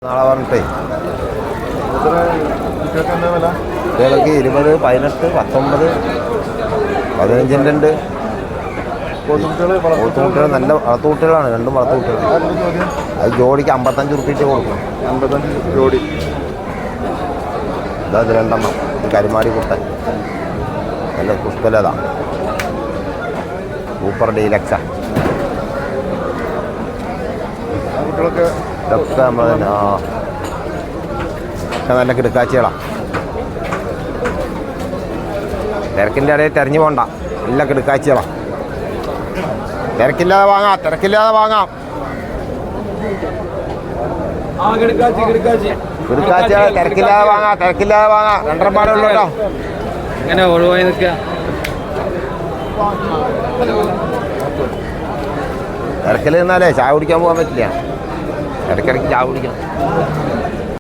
നാളെ പറഞ്ഞിട്ടേ കുട്ടികൾക്ക് 20, 18, 19, 15 ഉണ്ട്. പോത്തുകുട്ടികൾ നല്ല വളർത്തുകുട്ടികളാണ്. രണ്ടും വളർത്തുകുട്ടികൾ. അത് ജോഡിക്ക് 55 റുപ്യ കൊടുക്കണം. 55 ജോഡി. ഇതത് 2 ഇത് കരിമാടി കുട്ടൻ നല്ല പുഷ്പലത സൂപ്പർ ഡീലക്സാ. കുട്ടികളൊക്കെ ഇതൊക്കെ നമ്മൾ തന്നെ ഒക്കെ നല്ല കിടക്കാച്ചികളാണ്. തിരക്കിൻ്റെ ഇടയിൽ തെരഞ്ഞു പോകണ്ട. നല്ല കിടക്കാച്ചികളാണ്. തിരക്കില്ലാതെ വാങ്ങാം. തിരക്കില്ലാതെ വാങ്ങാം. കിടക്കാച്ചികളെ തിരക്കില്ലാതെ വാങ്ങാം. തിരക്കില്ലാതെ വാങ്ങാം. 2 പാടുള്ളൂ കേട്ടോ. ഇങ്ങനെ ഒഴിവായി നിൽക്കുക. തിരക്കിൽ നിന്നാലേ ചായ കുടിക്കാൻ പോകാൻ പറ്റില്ല. ഇടയ്ക്കിടയ്ക്ക് ചായ കുടിക്കണം.